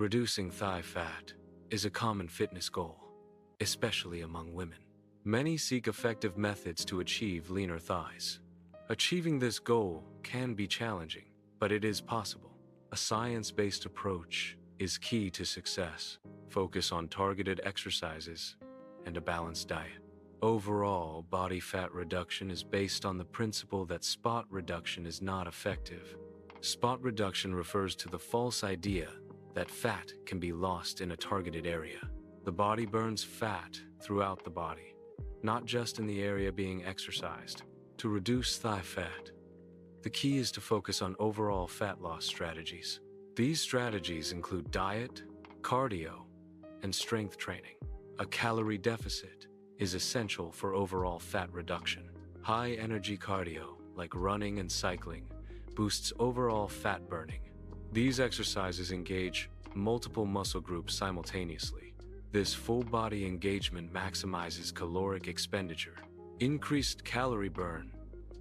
Reducing thigh fat is a common fitness goal, especially among women. Many seek effective methods to achieve leaner thighs. Achieving this goal can be challenging, but it is possible. A science-based approach is key to success. Focus on targeted exercises and a balanced diet. Overall, body fat reduction is based on the principle that spot reduction is not effective. Spot reduction refers to the false idea that fat can be lost in a targeted area. The body burns fat throughout the body, not just in the area being exercised. To reduce thigh fat, the key is to focus on overall fat loss strategies. These strategies include diet, cardio, and strength training. A calorie deficit is essential for overall fat reduction. High-energy cardio, like running and cycling, boosts overall fat burning. These exercises engage multiple muscle groups simultaneously. This full-body engagement maximizes caloric expenditure. Increased calorie burn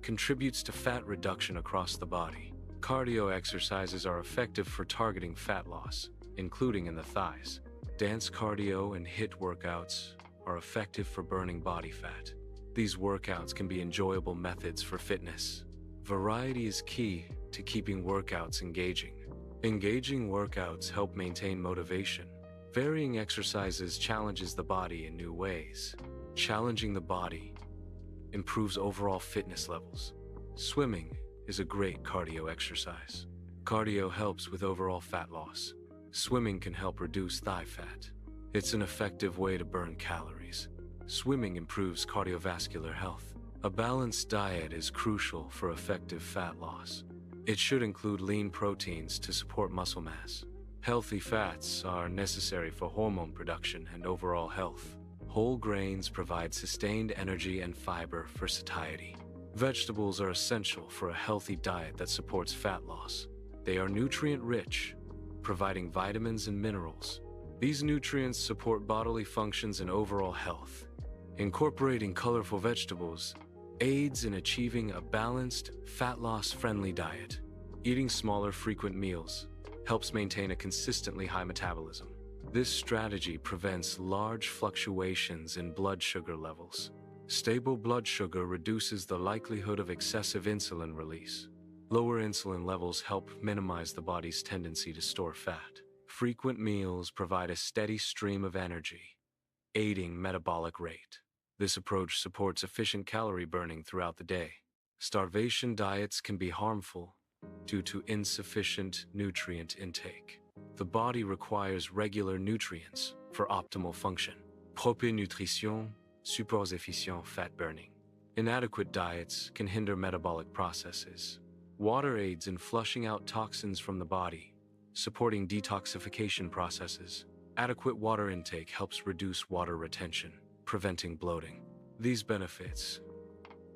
contributes to fat reduction across the body. Cardio exercises are effective for targeting fat loss, including in the thighs. Dance cardio and HIIT workouts are effective for burning body fat. These workouts can be enjoyable methods for fitness. Variety is key to keeping workouts engaging. Engaging workouts help maintain motivation. Varying exercises challenges the body in new ways. Challenging the body improves overall fitness levels. Swimming is a great cardio exercise. Cardio helps with overall fat loss. Swimming can help reduce thigh fat. It's an effective way to burn calories. Swimming improves cardiovascular health. A balanced diet is crucial for effective fat loss. It should include lean proteins to support muscle mass. Healthy fats are necessary for hormone production and overall health. Whole grains provide sustained energy and fiber for satiety. Vegetables are essential for a healthy diet that supports fat loss. They are nutrient-rich, providing vitamins and minerals. These nutrients support bodily functions and overall health. Incorporating colorful vegetables aids in achieving a balanced, fat loss-friendly diet. Eating smaller, frequent meals helps maintain a consistently high metabolism. This strategy prevents large fluctuations in blood sugar levels. Stable blood sugar reduces the likelihood of excessive insulin release. Lower insulin levels help minimize the body's tendency to store fat. Frequent meals provide a steady stream of energy, aiding metabolic rate. This approach supports efficient calorie burning throughout the day. Starvation diets can be harmful due to insufficient nutrient intake. The body requires regular nutrients for optimal function. Propre nutrition suppose efficient fat burning. Inadequate diets can hinder metabolic processes. Water aids in flushing out toxins from the body, supporting detoxification processes. Adequate water intake helps reduce water retention, preventing bloating. These benefits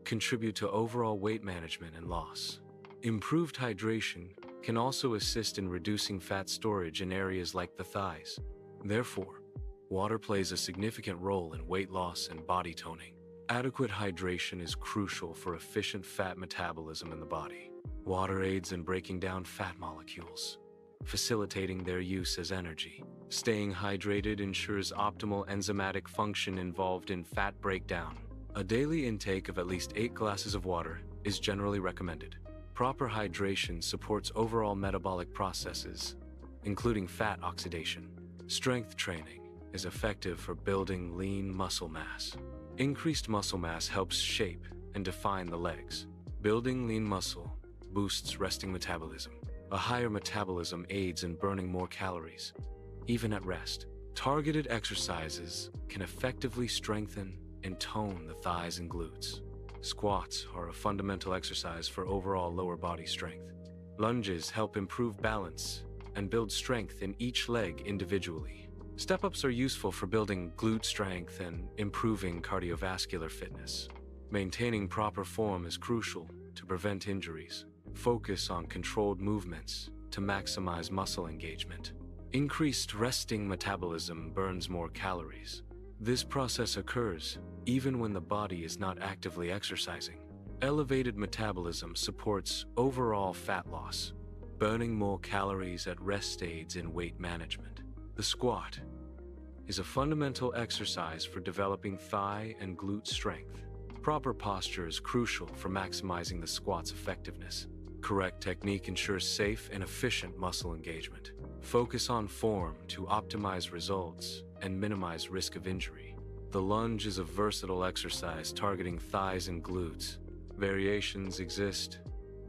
contribute to overall weight management and loss. Improved hydration can also assist in reducing fat storage in areas like the thighs. Therefore, water plays a significant role in weight loss and body toning. Adequate hydration is crucial for efficient fat metabolism in the body. Water aids in breaking down fat molecules, facilitating their use as energy. Staying hydrated ensures optimal enzymatic function involved in fat breakdown. A daily intake of at least 8 glasses of water is generally recommended. Proper hydration supports overall metabolic processes, including fat oxidation. Strength training is effective for building lean muscle mass. Increased muscle mass helps shape and define the legs. Building lean muscle boosts resting metabolism. A higher metabolism aids in burning more calories, even at rest. Targeted exercises can effectively strengthen and tone the thighs and glutes. Squats are a fundamental exercise for overall lower body strength. Lunges help improve balance and build strength in each leg individually. Step-ups are useful for building glute strength and improving cardiovascular fitness. Maintaining proper form is crucial to prevent injuries. Focus on controlled movements to maximize muscle engagement. Increased resting metabolism burns more calories. This process occurs even when the body is not actively exercising. Elevated metabolism supports overall fat loss. burning more calories at rest aids in weight management. The squat is a fundamental exercise for developing thigh and glute strength. Proper posture is crucial for maximizing the squat's effectiveness. Correct technique ensures safe and efficient muscle engagement. Focus on form to optimize results and minimize risk of injury. The lunge is a versatile exercise targeting thighs and glutes. Variations exist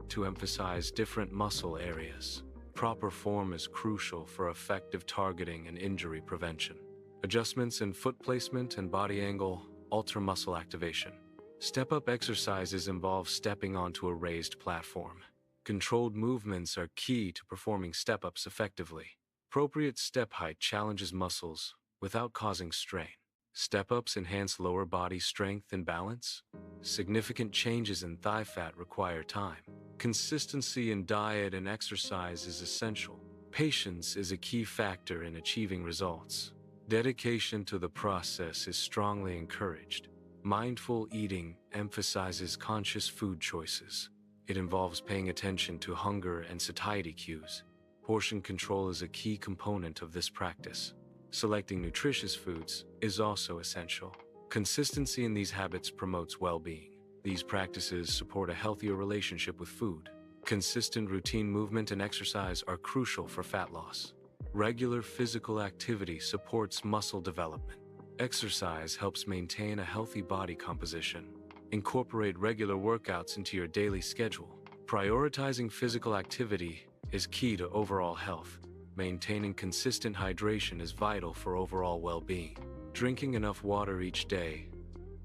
to emphasize different muscle areas. Proper form is crucial for effective targeting and injury prevention. Adjustments in foot placement and body angle alter muscle activation. Step-up exercises involve stepping onto a raised platform. Controlled movements are key to performing step-ups effectively. Appropriate step height challenges muscles without causing strain. Step-ups enhance lower body strength and balance. Significant changes in thigh fat require time. Consistency in diet and exercise is essential. Patience is a key factor in achieving results. Dedication to the process is strongly encouraged. Mindful eating emphasizes conscious food choices. It involves paying attention to hunger and satiety cues. Portion control is a key component of this practice. Selecting nutritious foods is also essential. Consistency in these habits promotes well-being. These practices support a healthier relationship with food. Consistent routine movement and exercise are crucial for fat loss. Regular physical activity supports muscle development. Exercise helps maintain a healthy body composition. Incorporate regular workouts into your daily schedule. Prioritizing physical activity is key to overall health. Maintaining consistent hydration is vital for overall well-being. Drinking enough water each day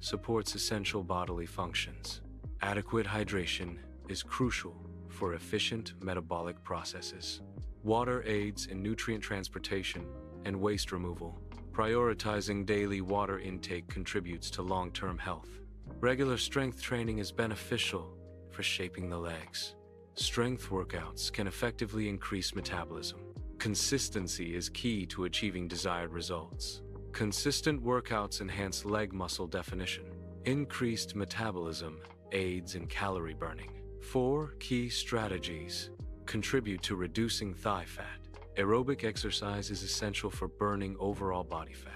supports essential bodily functions. Adequate hydration is crucial for efficient metabolic processes. Water aids in nutrient transportation and waste removal. Prioritizing daily water intake contributes to long-term health. Regular strength training is beneficial for shaping the legs. Strength workouts can effectively increase metabolism. Consistency is key to achieving desired results. Consistent workouts enhance leg muscle definition. Increased metabolism aids in calorie burning. 4 key strategies contribute to reducing thigh fat. Aerobic exercise is essential for burning overall body fat.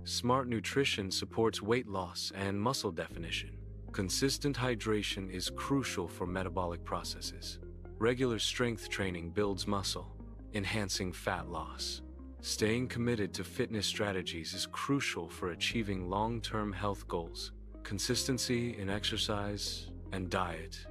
Smart nutrition supports weight loss and muscle definition. Consistent hydration is crucial for metabolic processes. Regular strength training builds muscle, enhancing fat loss. Staying committed to fitness strategies is crucial for achieving long-term health goals. Consistency in exercise and diet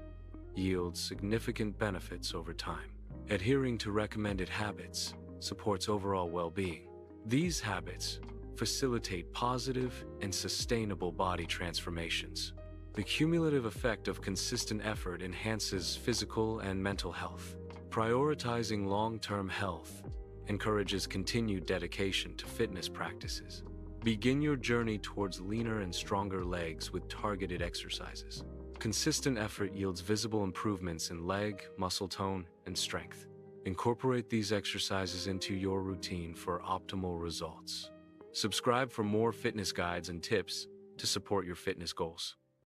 yields significant benefits over time. Adhering to recommended habits supports overall well-being. These habits facilitate positive and sustainable body transformations. The cumulative effect of consistent effort enhances physical and mental health. Prioritizing long-term health encourages continued dedication to fitness practices. Begin your journey towards leaner and stronger legs with targeted exercises. Consistent effort yields visible improvements in leg, muscle tone, and strength. Incorporate these exercises into your routine for optimal results. Subscribe for more fitness guides and tips to support your fitness goals.